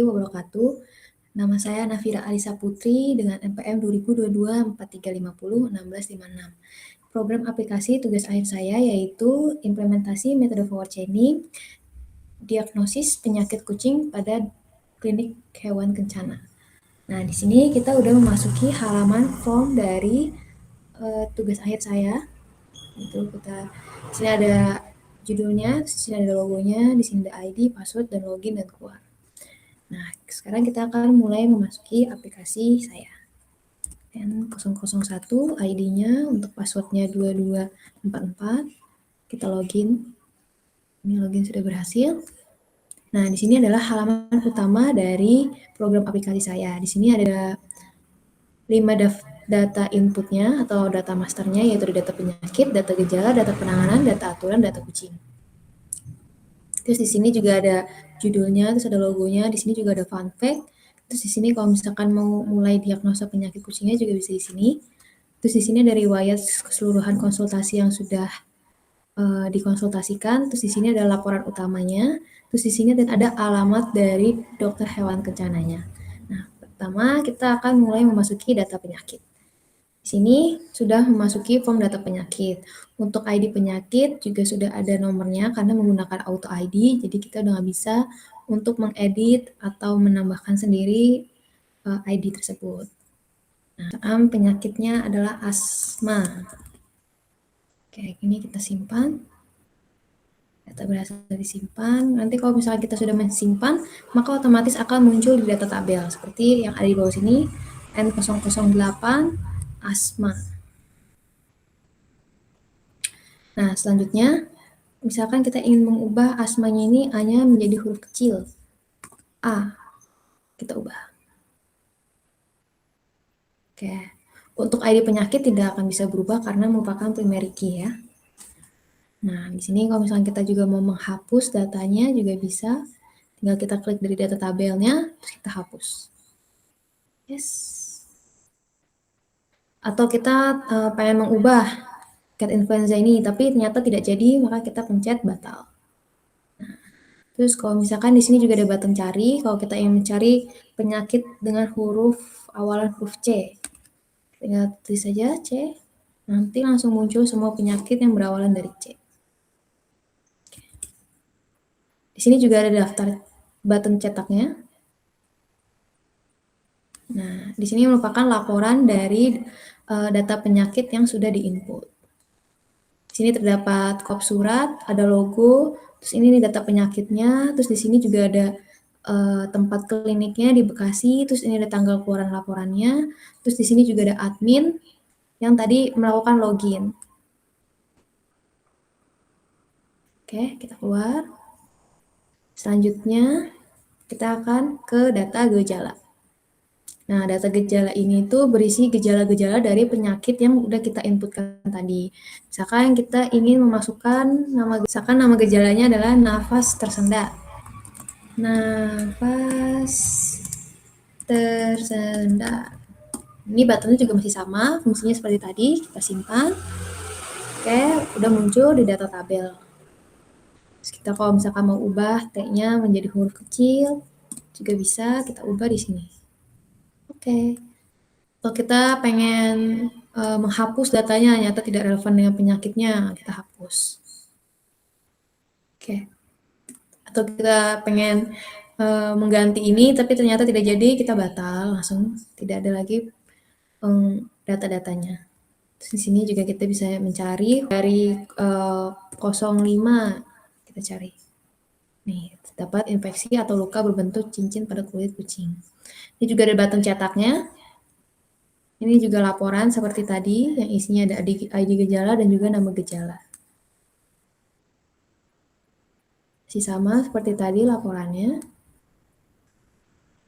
wabarakatuh. Nama saya Nafira Alisa Putri dengan NPM 2022-4350-1656. Program aplikasi tugas akhir saya yaitu implementasi metode forward chaining, diagnosis penyakit kucing pada klinik hewan kencana. Nah, di sini kita udah memasuki halaman form dari tugas akhir saya. Itu kita di sini ada judulnya, di sini ada logonya, di sini ada ID, password, dan login dan keluar. Nah, sekarang kita akan mulai memasuki aplikasi saya. N001 ID-nya, untuk passwordnya 2244. Kita login. Ini login sudah berhasil. Nah, di sini adalah halaman utama dari program aplikasi saya. Di sini ada 5 data inputnya atau data masternya, yaitu data penyakit, data gejala, data penanganan, data aturan, data kucing. Terus di sini juga ada judulnya, terus ada logonya, di sini juga ada fun fact. Terus di sini kalau misalkan mau mulai diagnosa penyakit kucingnya juga bisa di sini. Terus di sini ada riwayat keseluruhan konsultasi yang sudah dikonsultasikan. Terus di sini ada laporan utamanya. Terus di sini ada alamat dari dokter hewan kencananya. Nah, pertama kita akan mulai memasuki data penyakit. Di sini sudah memasuki form data penyakit. Untuk ID penyakit juga sudah ada nomornya karena menggunakan auto ID, jadi kita udah nggak bisa untuk mengedit atau menambahkan sendiri ID tersebut. Nah, penyakitnya adalah asma. Oke, ini kita simpan. Data berhasil disimpan. Nanti kalau misalnya kita sudah mensimpan, maka otomatis akan muncul di data tabel seperti yang ada di bawah sini, N008 asma. Nah, selanjutnya, misalkan kita ingin mengubah asmanya ini A-nya menjadi huruf kecil. A. Kita ubah. Oke. Untuk ID penyakit tidak akan bisa berubah karena merupakan primary key ya. Nah, di sini kalau misalkan kita juga mau menghapus datanya juga bisa. Tinggal kita klik dari data tabelnya, terus kita hapus. Yes. Atau kita pengen mengubah cat influenza ini, tapi ternyata tidak jadi, maka kita pencet batal. Nah, terus kalau misalkan di sini juga ada button cari, kalau kita ingin mencari penyakit dengan huruf awalan huruf C, tinggal tulis saja C, nanti langsung muncul semua penyakit yang berawalan dari C. Di sini juga ada daftar button cetaknya. Nah, di sini merupakan laporan dari data penyakit yang sudah diinput. Di sini terdapat kop surat, ada logo, terus ini nih data penyakitnya, terus di sini juga ada tempat kliniknya di Bekasi, terus ini ada tanggal keluaran laporannya, terus di sini juga ada admin yang tadi melakukan login. Oke, kita keluar. Selanjutnya, kita akan ke data gejala. Nah, data gejala ini tuh berisi gejala-gejala dari penyakit yang udah kita inputkan tadi. Misalkan kita ingin memasukkan nama gejalanya adalah nafas tersendat. Nafas tersendat. Ini buttonnya juga masih sama, fungsinya seperti tadi, kita simpan. Oke, udah muncul di data tabel. Terus kita kalau misalkan mau ubah T-nya menjadi huruf kecil, juga bisa kita ubah di sini. Oke. Atau kita pengen menghapus datanya, ternyata tidak relevan dengan penyakitnya, kita hapus. Oke. Atau kita pengen mengganti ini, tapi ternyata tidak jadi, kita batal, langsung tidak ada lagi data-datanya. Terus di sini juga kita bisa mencari dari 05, kita cari. Nih, terdapat infeksi atau luka berbentuk cincin pada kulit kucing. Ini juga ada button cetaknya. Ini juga laporan seperti tadi, yang isinya ada ID gejala dan juga nama gejala. Masih sama seperti tadi laporannya.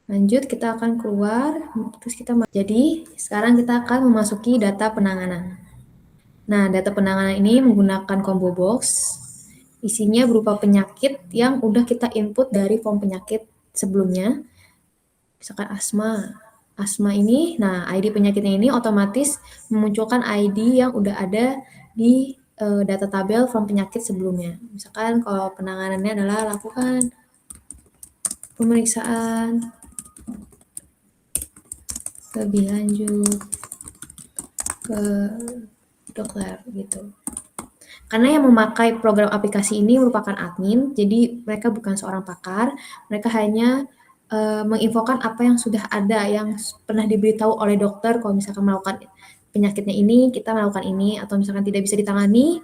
Lanjut, kita akan keluar, terus kita jadi sekarang kita akan memasuki data penanganan. Nah, data penanganan ini menggunakan combo box. Isinya berupa penyakit yang udah kita input dari form penyakit sebelumnya. Misalkan asma. Asma ini, nah ID penyakitnya ini otomatis memunculkan ID yang udah ada di data tabel form penyakit sebelumnya. Misalkan kalau penanganannya adalah lakukan pemeriksaan lebih lanjut ke dokter gitu. Karena yang memakai program aplikasi ini merupakan admin, jadi mereka bukan seorang pakar, mereka hanya menginfokan apa yang sudah ada, yang pernah diberitahu oleh dokter. Kalau misalkan melakukan penyakitnya ini, kita melakukan ini, atau misalkan tidak bisa ditangani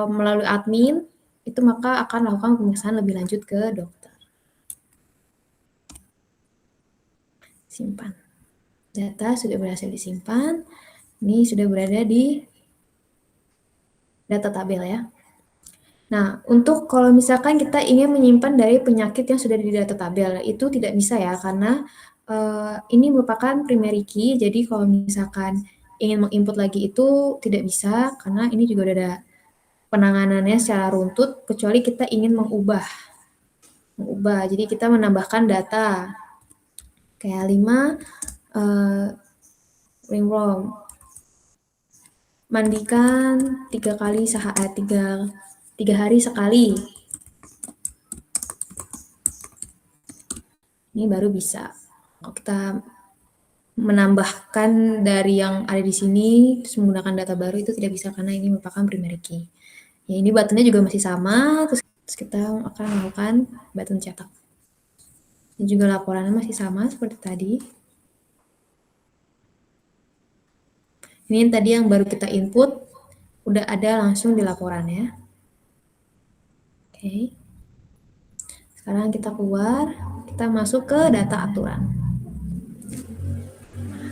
melalui admin, itu maka akan melakukan pemeriksaan lebih lanjut ke dokter. Simpan. Data sudah berhasil disimpan, ini sudah berada di data tabel ya. Nah, untuk kalau misalkan kita ingin menyimpan dari penyakit yang sudah di data tabel, itu tidak bisa ya, karena ini merupakan primary key, jadi kalau misalkan ingin menginput lagi itu tidak bisa, karena ini juga udah ada penanganannya secara runtut, kecuali kita ingin mengubah. Jadi kita menambahkan data, kayak 5, ringworm, mandikan 3 hari sekali. Ini baru bisa. Kalau kita menambahkan dari yang ada di sini terus menggunakan data baru itu tidak bisa karena ini merupakan primary key. Ya, ini buttonnya juga masih sama, terus kita akan melakukan button cetak. Dan juga laporannya masih sama seperti tadi. Ini tadi yang baru kita input, udah ada langsung di laporannya. Oke. Sekarang kita keluar, kita masuk ke data aturan.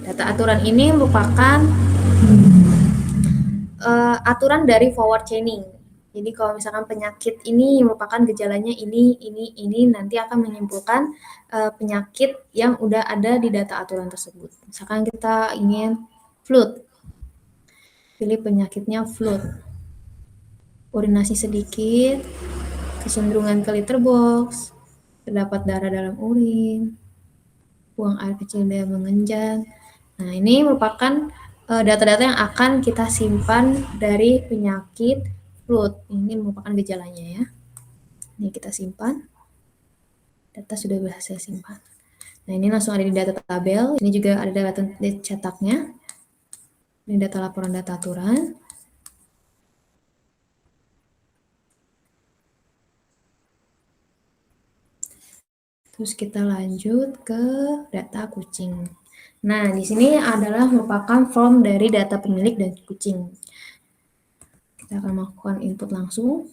Data aturan ini merupakan aturan dari forward chaining. Jadi kalau misalkan penyakit ini merupakan gejalanya ini, nanti akan menyimpulkan penyakit yang udah ada di data aturan tersebut. Misalkan kita ingin flu, pilih penyakitnya flu. Urinasi sedikit, kecenderungan ke litter box, terdapat darah dalam urin, buang air kecil dan mengenjang. Nah, ini merupakan data-data yang akan kita simpan dari penyakit flu. Ini merupakan gejalanya ya. Ini kita simpan. Data sudah berhasil simpan. Nah, ini langsung ada di data tabel. Ini juga ada data cetaknya. Ini data laporan data aturan. Terus kita lanjut ke data kucing. Nah, di sini adalah merupakan form dari data pemilik dan kucing. Kita akan melakukan input langsung.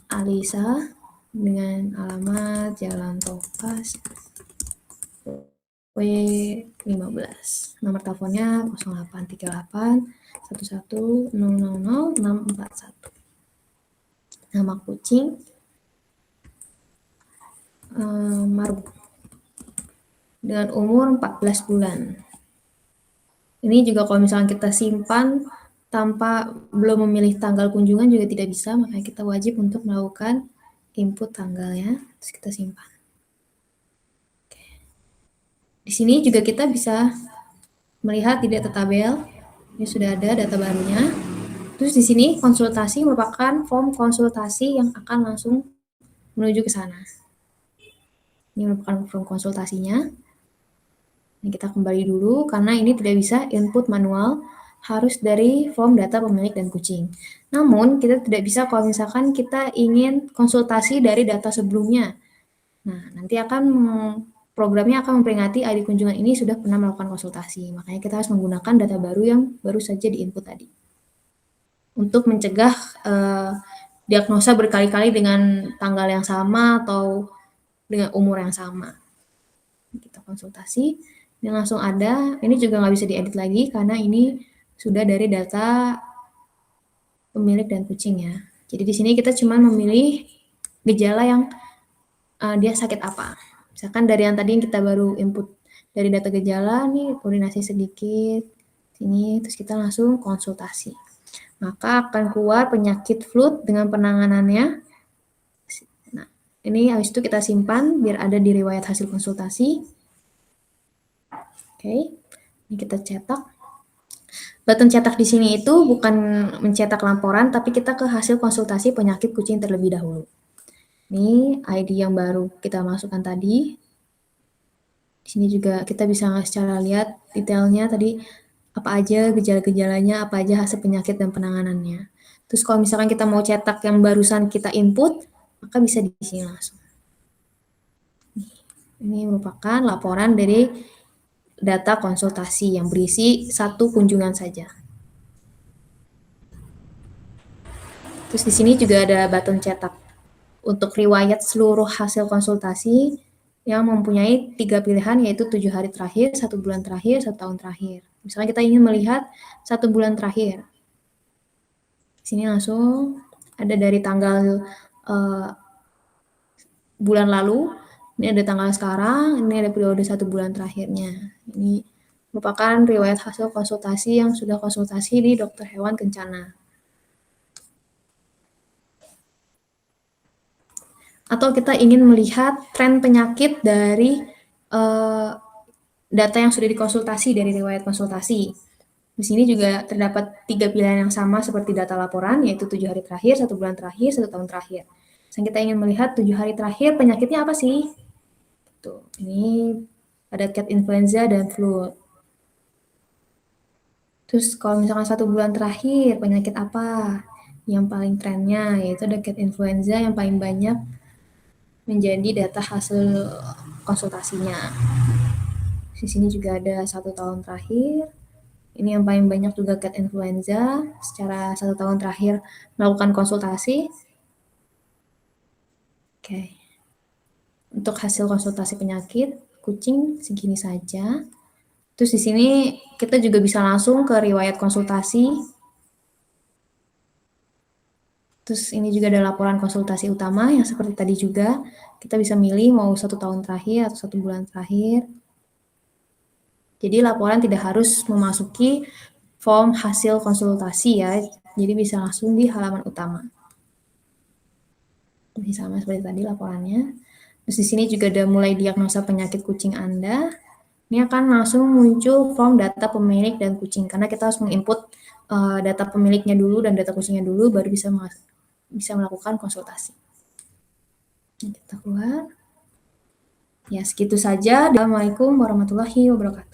Alisa dengan alamat Jalan Topas W15. Nomor teleponnya 0838 11 000 641. Nama kucing Maru dengan umur 14 bulan. Ini juga kalau misalnya kita simpan tanpa belum memilih tanggal kunjungan juga tidak bisa, makanya kita wajib untuk melakukan input tanggalnya, terus kita simpan. Oke. Di sini juga kita bisa melihat di data tabel, ini sudah ada data barunya. Terus di sini konsultasi merupakan form konsultasi yang akan langsung menuju ke sana. Ini merupakan form konsultasinya. Ini kita kembali dulu karena ini tidak bisa input manual, harus dari form data pemilik dan kucing. Namun kita tidak bisa kalau misalkan kita ingin konsultasi dari data sebelumnya. Nah, nanti programnya akan memperingati ID kunjungan ini sudah pernah melakukan konsultasi. Makanya kita harus menggunakan data baru yang baru saja diinput tadi. Untuk mencegah diagnosa berkali-kali dengan tanggal yang sama atau dengan umur yang sama. Kita konsultasi, ini langsung ada. Ini juga nggak bisa diedit lagi karena ini sudah dari data pemilik dan kucing ya. Jadi di sini kita cuma memilih gejala yang dia sakit apa. Misalkan dari yang tadi yang kita baru input dari data gejala nih, urinasi sedikit, sini, terus kita langsung konsultasi. Maka akan keluar penyakit flu dengan penanganannya. Nah, ini habis itu kita simpan biar ada di riwayat hasil konsultasi. Oke, ini kita cetak. Button cetak di sini itu bukan mencetak laporan, tapi kita ke hasil konsultasi penyakit kucing terlebih dahulu. Ini ID yang baru kita masukkan tadi. Di sini juga kita bisa secara lihat detailnya tadi apa aja gejala-gejalanya, apa aja hasil penyakit dan penanganannya. Terus kalau misalkan kita mau cetak yang barusan kita input, maka bisa di sini langsung. Ini merupakan laporan dari data konsultasi yang berisi satu kunjungan saja. Terus di sini juga ada button cetak untuk riwayat seluruh hasil konsultasi yang mempunyai 3 pilihan, yaitu 7 hari terakhir, 1 bulan terakhir, 1 tahun terakhir. Misalnya kita ingin melihat 1 bulan terakhir. Di sini langsung ada dari tanggal bulan lalu, ini ada tanggal sekarang, ini ada periode 1 bulan terakhirnya. Ini merupakan riwayat hasil konsultasi yang sudah konsultasi di dokter hewan kencana. Atau kita ingin melihat tren penyakit dari data yang sudah dikonsultasi dari riwayat konsultasi. Di sini juga terdapat 3 pilihan yang sama seperti data laporan, yaitu 7 hari terakhir, 1 bulan terakhir, 1 tahun terakhir. Misalnya kita ingin melihat 7 hari terakhir penyakitnya apa sih? Tuh, ini ada cat influenza dan flu. Terus kalau misalkan 1 bulan terakhir penyakit apa? Yang paling trennya yaitu ada cat influenza yang paling banyak menjadi data hasil konsultasinya. Di sini juga ada 1 tahun terakhir. Ini yang paling banyak juga cat influenza secara 1 tahun terakhir melakukan konsultasi. Oke. Untuk hasil konsultasi penyakit kucing segini saja. Terus di sini kita juga bisa langsung ke riwayat konsultasi. Terus ini juga ada laporan konsultasi utama yang seperti tadi juga. Kita bisa milih mau 1 tahun terakhir atau 1 bulan terakhir. Jadi laporan tidak harus memasuki form hasil konsultasi ya. Jadi bisa langsung di halaman utama. Ini sama seperti tadi laporannya. Terus di sini juga ada mulai diagnosa penyakit kucing Anda. Ini akan langsung muncul form data pemilik dan kucing karena kita harus menginput data pemiliknya dulu dan data kucingnya dulu baru bisa melakukan konsultasi. Kita keluar. Ya, segitu saja. Assalamualaikum warahmatullahi wabarakatuh.